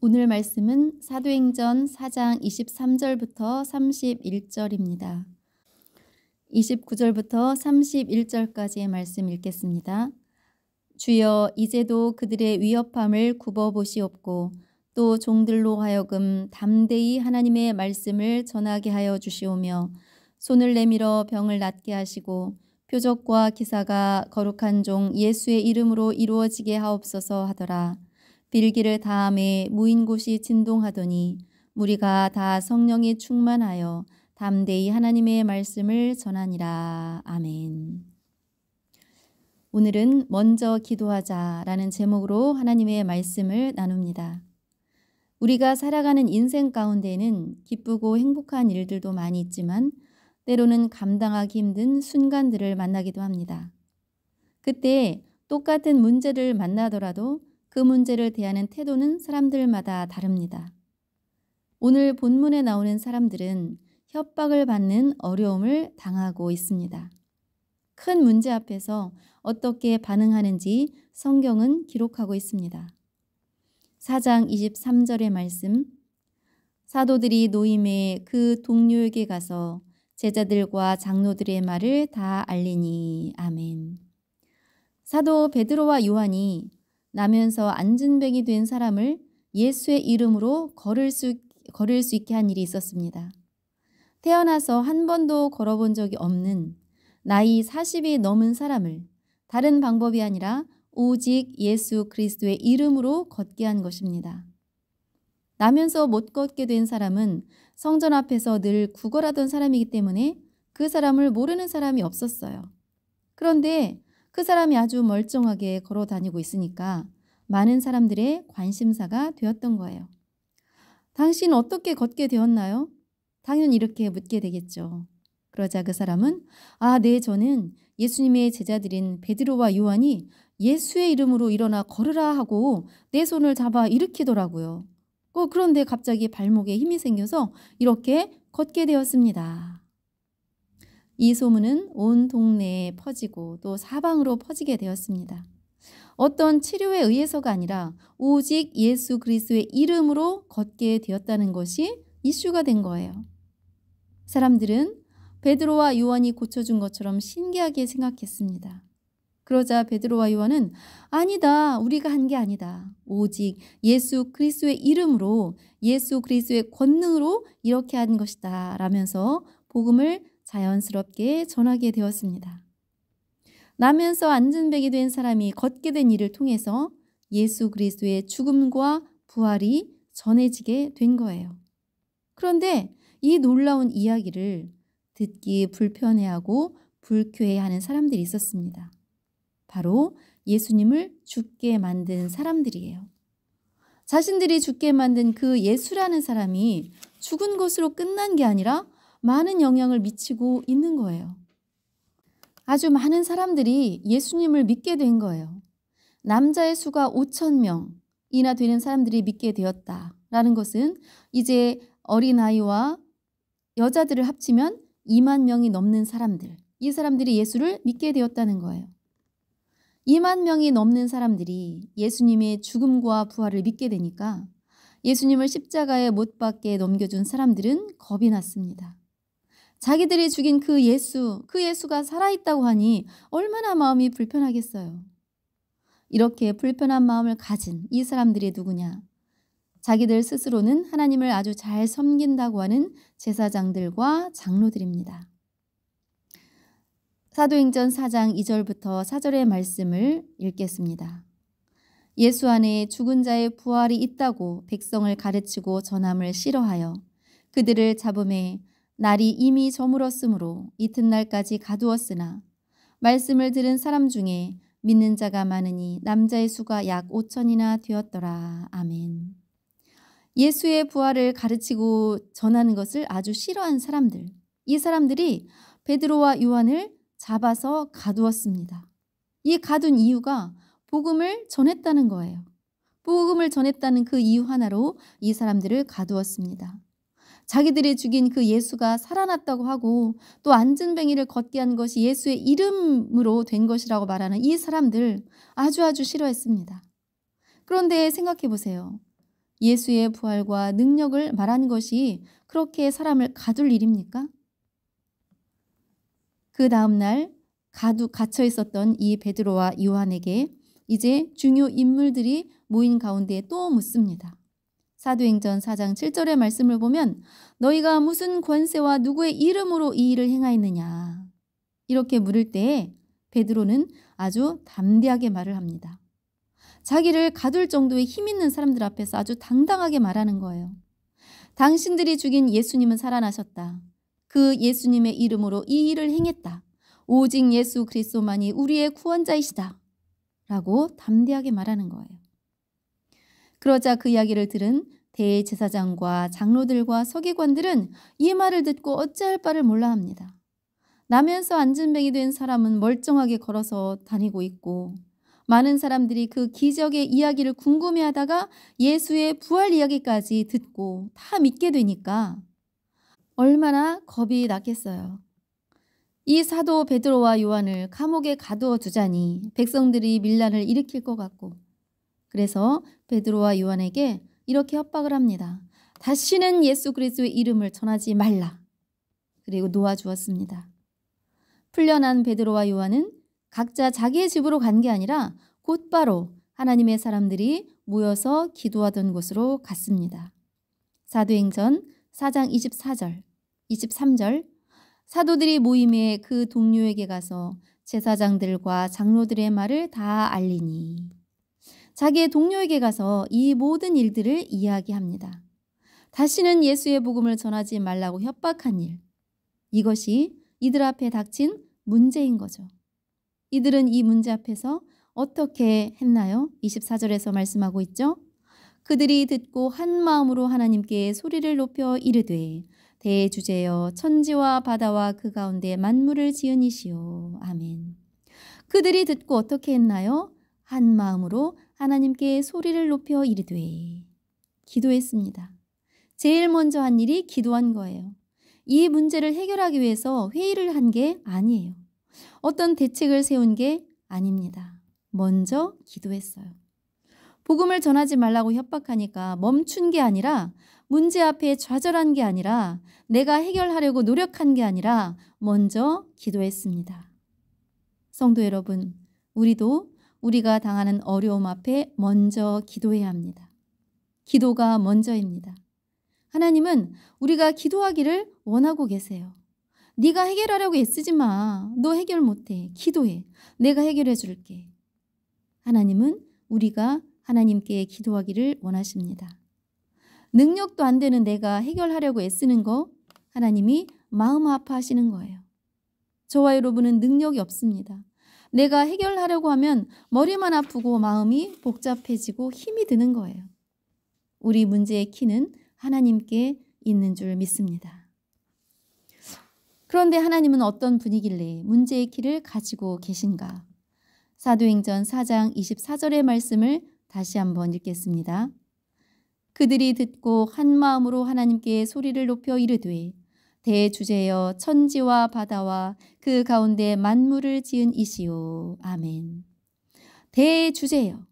오늘 말씀은 사도행전 4장 23절부터 31절입니다. 29절부터 31절까지의 말씀 읽겠습니다. 주여, 이제도 그들의 위협함을 굽어보시옵고 또 종들로 하여금 담대히 하나님의 말씀을 전하게 하여 주시오며 손을 내밀어 병을 낫게 하시고 표적과 기사가 거룩한 종 예수의 이름으로 이루어지게 하옵소서 하더라. 빌기를 다함에 모인 곳이 진동하더니 무리가 다 성령이 충만하여 담대히 하나님의 말씀을 전하니라. 아멘. 오늘은 먼저 기도하자라는 제목으로 하나님의 말씀을 나눕니다. 우리가 살아가는 인생 가운데는 기쁘고 행복한 일들도 많이 있지만 때로는 감당하기 힘든 순간들을 만나기도 합니다. 그때 똑같은 문제를 만나더라도 그 문제를 대하는 태도는 사람들마다 다릅니다. 오늘 본문에 나오는 사람들은 협박을 받는 어려움을 당하고 있습니다. 큰 문제 앞에서 어떻게 반응하는지 성경은 기록하고 있습니다. 4장 23절의 말씀, 사도들이 노임에 그 동료에게 가서 제자들과 장로들의 말을 다 알리니. 아멘. 사도 베드로와 요한이 나면서 안진뱅이 된 사람을 예수의 이름으로 걸을 수 있게 한 일이 있었습니다. 태어나서 한 번도 걸어본 적이 없는 나이 40이 넘은 사람을 다른 방법이 아니라 오직 예수 그리스도의 이름으로 걷게 한 것입니다. 나면서 못 걷게 된 사람은 성전 앞에서 늘 구걸하던 사람이기 때문에 그 사람을 모르는 사람이 없었어요. 그런데 그 사람이 아주 멀쩡하게 걸어 다니고 있으니까 많은 사람들의 관심사가 되었던 거예요. 당신 어떻게 걷게 되었나요? 당연히 이렇게 묻게 되겠죠. 그러자 그 사람은 네, 저는 예수님의 제자들인 베드로와 요한이 예수의 이름으로 일어나 걸으라 하고 내 손을 잡아 일으키더라고요. 그런데 갑자기 발목에 힘이 생겨서 이렇게 걷게 되었습니다. 이 소문은 온 동네에 퍼지고 또 사방으로 퍼지게 되었습니다. 어떤 치료에 의해서가 아니라 오직 예수 그리스도의 이름으로 걷게 되었다는 것이 이슈가 된 거예요. 사람들은 베드로와 요한이 고쳐준 것처럼 신기하게 생각했습니다. 그러자 베드로와 요한은 아니다, 우리가 한 게 아니다. 오직 예수 그리스도의 이름으로 예수 그리스도의 권능으로 이렇게 한 것이다 라면서 복음을 자연스럽게 전하게 되었습니다. 나면서 안진뱅이 된 사람이 걷게 된 일을 통해서 예수 그리스도의 죽음과 부활이 전해지게 된 거예요. 그런데 이 놀라운 이야기를 듣기 불편해하고 불쾌해하는 사람들이 있었습니다. 바로 예수님을 죽게 만든 사람들이에요. 자신들이 죽게 만든 그 예수라는 사람이 죽은 것으로 끝난 게 아니라 많은 영향을 미치고 있는 거예요. 아주 많은 사람들이 예수님을 믿게 된 거예요. 남자의 수가 5,000명이나 되는 사람들이 믿게 되었다라는 것은 이제 어린아이와 여자들을 합치면 2만 명이 넘는 사람들, 이 사람들이 예수를 믿게 되었다는 거예요. 2만 명이 넘는 사람들이 예수님의 죽음과 부활을 믿게 되니까 예수님을 십자가에 못 박게 넘겨준 사람들은 겁이 났습니다. 자기들이 죽인 그 예수가 살아있다고 하니 얼마나 마음이 불편하겠어요. 이렇게 불편한 마음을 가진 이 사람들이 누구냐? 자기들 스스로는 하나님을 아주 잘 섬긴다고 하는 제사장들과 장로들입니다. 사도행전 4장 2절부터 4절의 말씀을 읽겠습니다. 예수 안에 죽은 자의 부활이 있다고 백성을 가르치고 전함을 싫어하여 그들을 잡음에 날이 이미 저물었으므로 이튿날까지 가두었으나 말씀을 들은 사람 중에 믿는 자가 많으니 남자의 수가 약 5,000이나 되었더라. 아멘. 예수의 부활을 가르치고 전하는 것을 아주 싫어한 사람들, 이 사람들이 베드로와 요한을 잡아서 가두었습니다. 이 가둔 이유가 복음을 전했다는 거예요. 복음을 전했다는 그 이유 하나로 이 사람들을 가두었습니다. 자기들이 죽인 그 예수가 살아났다고 하고 또 안진뱅이를 걷게 한 것이 예수의 이름으로 된 것이라고 말하는 이 사람들 아주 싫어했습니다. 그런데 생각해 보세요. 예수의 부활과 능력을 말하는 것이 그렇게 사람을 가둘 일입니까? 그 다음날 갇혀 있었던 이 베드로와 요한에게 이제 중요 인물들이 모인 가운데 또 묻습니다. 사도행전 4장 7절의 말씀을 보면 너희가 무슨 권세와 누구의 이름으로 이 일을 행하였느냐 이렇게 물을 때에 베드로는 아주 담대하게 말을 합니다. 자기를 가둘 정도의 힘 있는 사람들 앞에서 아주 당당하게 말하는 거예요. 당신들이 죽인 예수님은 살아나셨다. 그 예수님의 이름으로 이 일을 행했다. 오직 예수 그리스도만이 우리의 구원자이시다. 라고 담대하게 말하는 거예요. 그러자 그 이야기를 들은 대제사장과 장로들과 서기관들은 이 말을 듣고 어찌할 바를 몰라 합니다. 나면서 안진뱅이 된 사람은 멀쩡하게 걸어서 다니고 있고 많은 사람들이 그 기적의 이야기를 궁금해하다가 예수의 부활 이야기까지 듣고 다 믿게 되니까 얼마나 겁이 났겠어요. 이 사도 베드로와 요한을 감옥에 가두어 두자니 백성들이 밀란을 일으킬 것 같고 그래서 베드로와 요한에게 이렇게 협박을 합니다. 다시는 예수 그리스도의 이름을 전하지 말라. 그리고 놓아주었습니다. 풀려난 베드로와 요한은 각자 자기의 집으로 간 게 아니라 곧바로 하나님의 사람들이 모여서 기도하던 곳으로 갔습니다. 사도행전 4장 24절, 23절 사도들이 모임에 그 동료에게 가서 제사장들과 장로들의 말을 다 알리니 자기의 동료에게 가서 이 모든 일들을 이야기합니다. 다시는 예수의 복음을 전하지 말라고 협박한 일, 이것이 이들 앞에 닥친 문제인 거죠. 이들은 이 문제 앞에서 어떻게 했나요? 24절에서 말씀하고 있죠. 그들이 듣고 한 마음으로 하나님께 소리를 높여 이르되 대주제여 천지와 바다와 그 가운데 만물을 지은 이시오. 아멘. 그들이 듣고 어떻게 했나요? 한 마음으로 하나님께 소리를 높여 이르되 기도했습니다. 제일 먼저 한 일이 기도한 거예요. 이 문제를 해결하기 위해서 회의를 한 게 아니에요. 어떤 대책을 세운 게 아닙니다. 먼저 기도했어요. 복음을 전하지 말라고 협박하니까 멈춘 게 아니라 문제 앞에 좌절한 게 아니라 내가 해결하려고 노력한 게 아니라 먼저 기도했습니다. 성도 여러분, 우리도 우리가 당하는 어려움 앞에 먼저 기도해야 합니다. 기도가 먼저입니다. 하나님은 우리가 기도하기를 원하고 계세요. 네가 해결하려고 애쓰지 마. 너 해결 못해. 기도해. 내가 해결해 줄게. 하나님은 우리가 하나님께 기도하기를 원하십니다. 능력도 안 되는 내가 해결하려고 애쓰는 거 하나님이 마음 아파하시는 거예요. 저와 여러분은 능력이 없습니다. 내가 해결하려고 하면 머리만 아프고 마음이 복잡해지고 힘이 드는 거예요. 우리 문제의 키는 하나님께 있는 줄 믿습니다. 그런데 하나님은 어떤 분이길래 문제의 키를 가지고 계신가? 사도행전 4장 24절의 말씀을 다시 한번 읽겠습니다. 그들이 듣고 한 마음으로 하나님께 소리를 높여 이르되 대주제여 천지와 바다와 그 가운데 만물을 지은 이시오. 아멘. 대주제여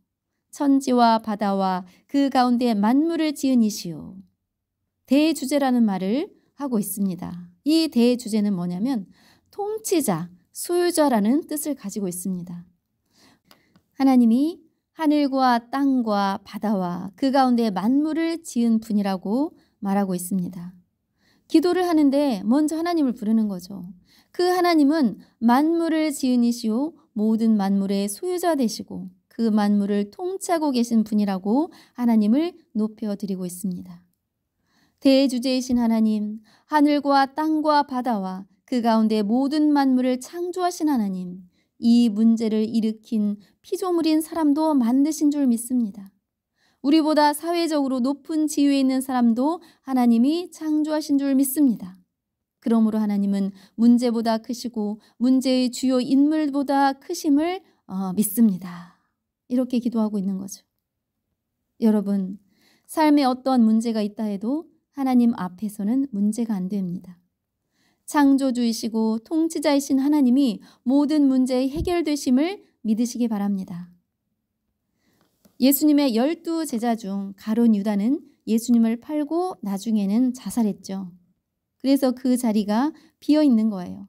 천지와 바다와 그 가운데 만물을 지은 이시오. 대주제라는 말을 하고 있습니다. 이 대주제는 뭐냐면 통치자, 소유자라는 뜻을 가지고 있습니다. 하나님이 하늘과 땅과 바다와 그 가운데 만물을 지은 분이라고 말하고 있습니다. 기도를 하는데 먼저 하나님을 부르는 거죠. 그 하나님은 만물을 지은 이시오 모든 만물의 소유자 되시고 그 만물을 통치하고 계신 분이라고 하나님을 높여드리고 있습니다. 대주제이신 하나님, 하늘과 땅과 바다와 그 가운데 모든 만물을 창조하신 하나님, 이 문제를 일으킨 피조물인 사람도 만드신 줄 믿습니다. 우리보다 사회적으로 높은 지위에 있는 사람도 하나님이 창조하신 줄 믿습니다. 그러므로 하나님은 문제보다 크시고 문제의 주요 인물보다 크심을 믿습니다. 이렇게 기도하고 있는 거죠. 여러분, 삶에 어떤 문제가 있다 해도 하나님 앞에서는 문제가 안 됩니다. 창조주이시고 통치자이신 하나님이 모든 문제의 해결되심을 믿으시기 바랍니다. 예수님의 12 제자 중 가룟 유다는 예수님을 팔고 나중에는 자살했죠. 그래서 그 자리가 비어 있는 거예요.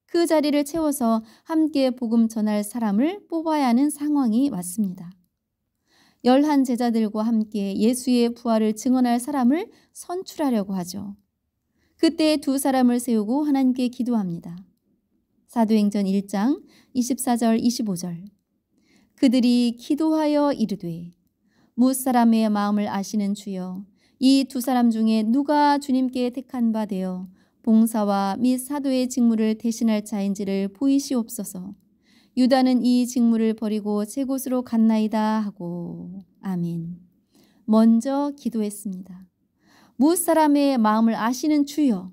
그 자리를 채워서 함께 복음 전할 사람을 뽑아야 하는 상황이 왔습니다. 11 제자들과 함께 예수의 부활을 증언할 사람을 선출하려고 하죠. 그때 2 사람을 세우고 하나님께 기도합니다. 사도행전 1장 24절 25절. 그들이 기도하여 이르되 무사람의 마음을 아시는 주여, 이 2 사람 중에 누가 주님께 택한 바 되어 봉사와 및 사도의 직무를 대신할 자인지를 보이시옵소서. 유다는 이 직무를 버리고 제 곳으로 갔나이다 하고. 아멘. 먼저 기도했습니다. 무사람의 마음을 아시는 주여.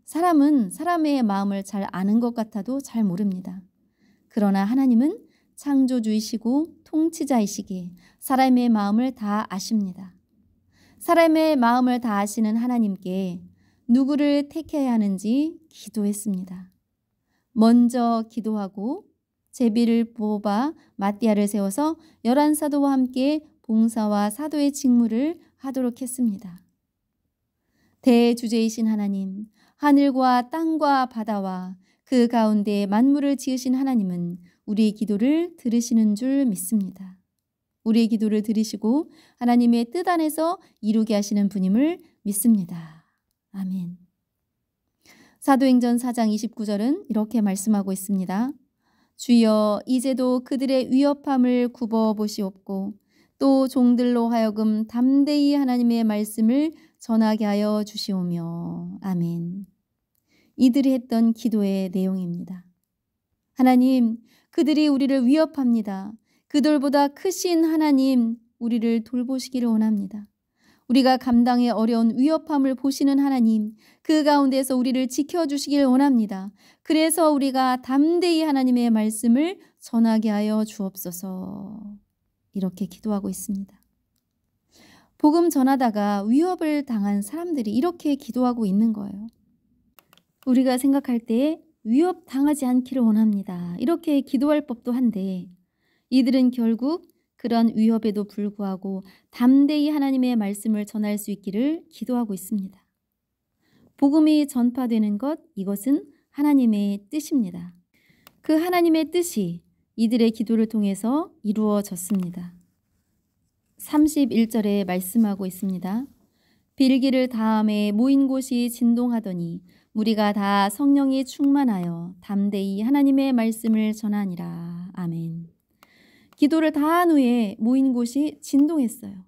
사람은 사람의 마음을 잘 아는 것 같아도 잘 모릅니다. 그러나 하나님은 창조주이시고 통치자이시기에 사람의 마음을 다 아십니다. 사람의 마음을 다 아시는 하나님께 누구를 택해야 하는지 기도했습니다. 먼저 기도하고 제비를 뽑아 마띠아를 세워서 11사도와 함께 봉사와 사도의 직무를 하도록 했습니다. 대주제이신 하나님, 하늘과 땅과 바다와 그 가운데 만물을 지으신 하나님은 우리의 기도를 들으시는 줄 믿습니다. 우리의 기도를 들으시고 하나님의 뜻 안에서 이루게 하시는 분임을 믿습니다. 아멘. 사도행전 4장 29절은 이렇게 말씀하고 있습니다. 주여, 이제도 그들의 위협함을 굽어보시옵고 또 종들로 하여금 담대히 하나님의 말씀을 전하게 하여 주시오며. 아멘. 이들이 했던 기도의 내용입니다. 하나님, 그들이 우리를 위협합니다. 그들보다 크신 하나님, 우리를 돌보시기를 원합니다. 우리가 감당의 어려운 위협함을 보시는 하나님, 그 가운데서 우리를 지켜주시길 원합니다. 그래서 우리가 담대히 하나님의 말씀을 전하게 하여 주옵소서. 이렇게 기도하고 있습니다. 복음 전하다가 위협을 당한 사람들이 이렇게 기도하고 있는 거예요. 우리가 생각할 때 위협 당하지 않기를 원합니다. 이렇게 기도할 법도 한데 이들은 결국 그런 위협에도 불구하고 담대히 하나님의 말씀을 전할 수 있기를 기도하고 있습니다. 복음이 전파되는 것, 이것은 하나님의 뜻입니다. 그 하나님의 뜻이 이들의 기도를 통해서 이루어졌습니다. 31절에 말씀하고 있습니다. 빌기를 다음에 모인 곳이 진동하더니 무리가 다 성령이 충만하여 담대히 하나님의 말씀을 전하니라. 아멘. 기도를 다 한 후에 모인 곳이 진동했어요.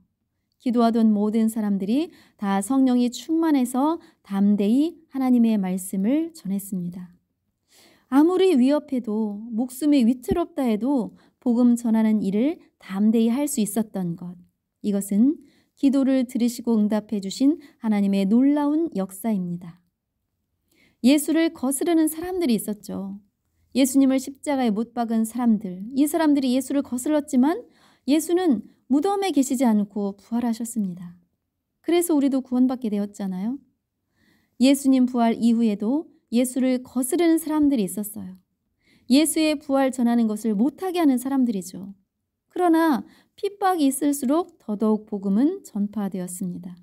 기도하던 모든 사람들이 다 성령이 충만해서 담대히 하나님의 말씀을 전했습니다. 아무리 위협해도 목숨이 위태롭다 해도 복음 전하는 일을 담대히 할 수 있었던 것, 이것은 기도를 들으시고 응답해 주신 하나님의 놀라운 역사입니다. 예수를 거스르는 사람들이 있었죠. 예수님을 십자가에 못 박은 사람들, 이 사람들이 예수를 거슬렀지만 예수는 무덤에 계시지 않고 부활하셨습니다. 그래서 우리도 구원받게 되었잖아요. 예수님 부활 이후에도 예수를 거스르는 사람들이 있었어요. 예수의 부활 전하는 것을 못하게 하는 사람들이죠. 그러나 핍박이 있을수록 더더욱 복음은 전파되었습니다.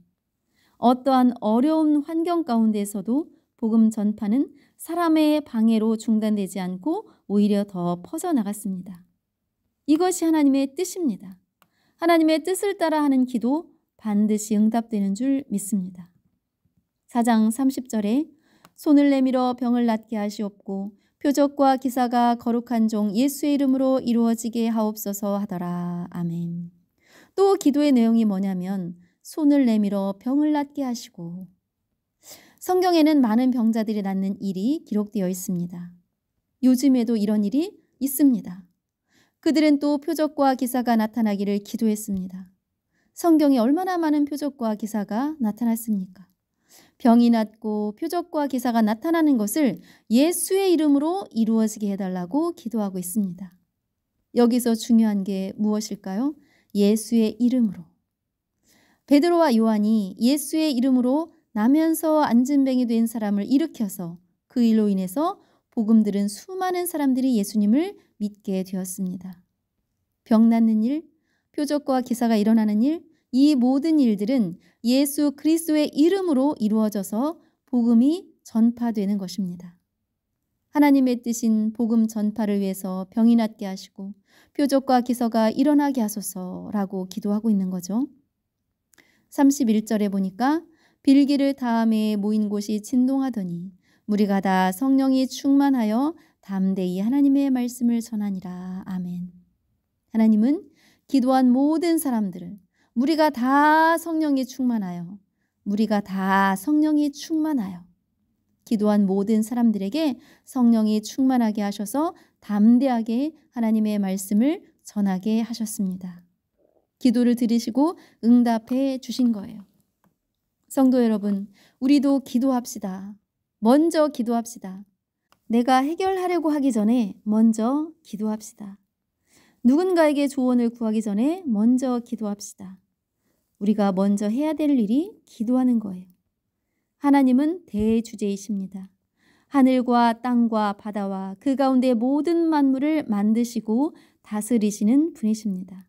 어떠한 어려운 환경 가운데서도 복음 전파는 사람의 방해로 중단되지 않고 오히려 더 퍼져나갔습니다. 이것이 하나님의 뜻입니다. 하나님의 뜻을 따라 하는 기도 반드시 응답되는 줄 믿습니다. 4장 30절에 손을 내밀어 병을 낫게 하시옵고 표적과 기사가 거룩한 종 예수의 이름으로 이루어지게 하옵소서 하더라. 아멘. 또 기도의 내용이 뭐냐면 손을 내밀어 병을 낫게 하시고, 성경에는 많은 병자들이 낫는 일이 기록되어 있습니다. 요즘에도 이런 일이 있습니다. 그들은 또 표적과 기사가 나타나기를 기도했습니다. 성경에 얼마나 많은 표적과 기사가 나타났습니까? 병이 낫고 표적과 기사가 나타나는 것을 예수의 이름으로 이루어지게 해달라고 기도하고 있습니다. 여기서 중요한 게 무엇일까요? 예수의 이름으로. 베드로와 요한이 예수의 이름으로 나면서 안진뱅이 된 사람을 일으켜서 그 일로 인해서 복음 들은 수많은 사람들이 예수님을 믿게 되었습니다. 병 낫는 일, 표적과 기사가 일어나는 일, 이 모든 일들은 예수 그리스도의 이름으로 이루어져서 복음이 전파되는 것입니다. 하나님의 뜻인 복음 전파를 위해서 병이 낫게 하시고 표적과 기사가 일어나게 하소서라고 기도하고 있는 거죠. 31절에 보니까 빌기를 다음에 모인 곳이 진동하더니 무리가 다 성령이 충만하여 담대히 하나님의 말씀을 전하니라. 아멘. 하나님은 기도한 모든 사람들을 무리가 다 성령이 충만하여 기도한 모든 사람들에게 성령이 충만하게 하셔서 담대하게 하나님의 말씀을 전하게 하셨습니다. 기도를 들으시고 응답해 주신 거예요. 성도 여러분, 우리도 기도합시다. 먼저 기도합시다. 내가 해결하려고 하기 전에 먼저 기도합시다. 누군가에게 조언을 구하기 전에 먼저 기도합시다. 우리가 먼저 해야 될 일이 기도하는 거예요. 하나님은 대주제이십니다. 하늘과 땅과 바다와 그 가운데 모든 만물을 만드시고 다스리시는 분이십니다.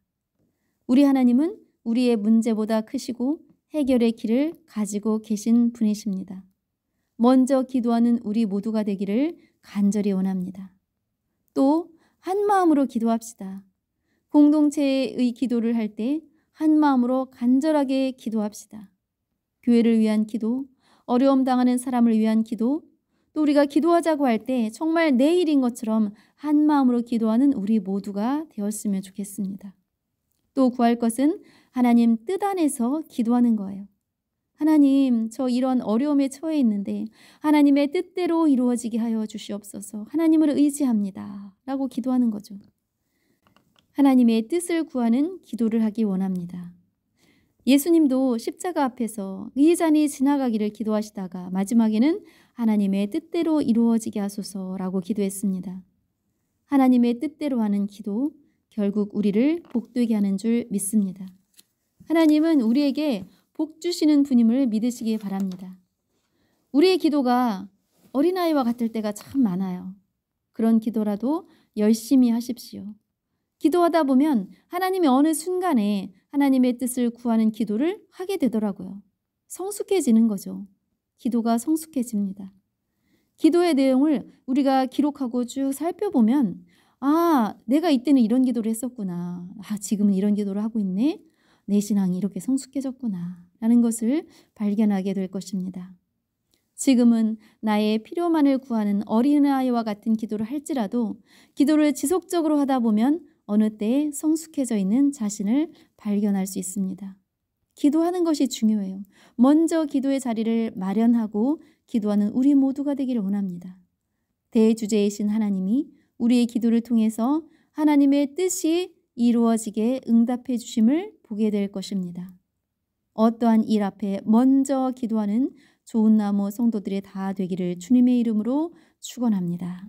우리 하나님은 우리의 문제보다 크시고 해결의 길을 가지고 계신 분이십니다. 먼저 기도하는 우리 모두가 되기를 간절히 원합니다. 또 한 마음으로 기도합시다. 공동체의 기도를 할 때 한 마음으로 간절하게 기도합시다. 교회를 위한 기도, 어려움 당하는 사람을 위한 기도, 또 우리가 기도하자고 할 때 정말 내 일인 것처럼 한 마음으로 기도하는 우리 모두가 되었으면 좋겠습니다. 또 구할 것은 하나님 뜻 안에서 기도하는 거예요. 하나님, 저 이런 어려움에 처해 있는데 하나님의 뜻대로 이루어지게 하여 주시옵소서. 하나님을 의지합니다. 라고 기도하는 거죠. 하나님의 뜻을 구하는 기도를 하기 원합니다. 예수님도 십자가 앞에서 이 잔이 지나가기를 기도하시다가 마지막에는 하나님의 뜻대로 이루어지게 하소서라고 기도했습니다. 하나님의 뜻대로 하는 기도, 결국 우리를 복되게 하는 줄 믿습니다. 하나님은 우리에게 복 주시는 분임을 믿으시기 바랍니다. 우리의 기도가 어린아이와 같을 때가 참 많아요. 그런 기도라도 열심히 하십시오. 기도하다 보면 하나님이 어느 순간에 하나님의 뜻을 구하는 기도를 하게 되더라고요. 성숙해지는 거죠. 기도가 성숙해집니다. 기도의 내용을 우리가 기록하고 쭉 살펴보면 내가 이때는 이런 기도를 했었구나. 지금은 이런 기도를 하고 있네. 내 신앙이 이렇게 성숙해졌구나 라는 것을 발견하게 될 것입니다. 지금은 나의 필요만을 구하는 어린아이와 같은 기도를 할지라도 기도를 지속적으로 하다 보면 어느 때에 성숙해져 있는 자신을 발견할 수 있습니다. 기도하는 것이 중요해요. 먼저 기도의 자리를 마련하고 기도하는 우리 모두가 되기를 원합니다. 대주제이신 하나님이 우리의 기도를 통해서 하나님의 뜻이 이루어지게 응답해 주심을 보게 될 것입니다. 어떠한 일 앞에 먼저 기도하는 좋은 나무 성도들의 다 되기를 주님의 이름으로 축원합니다.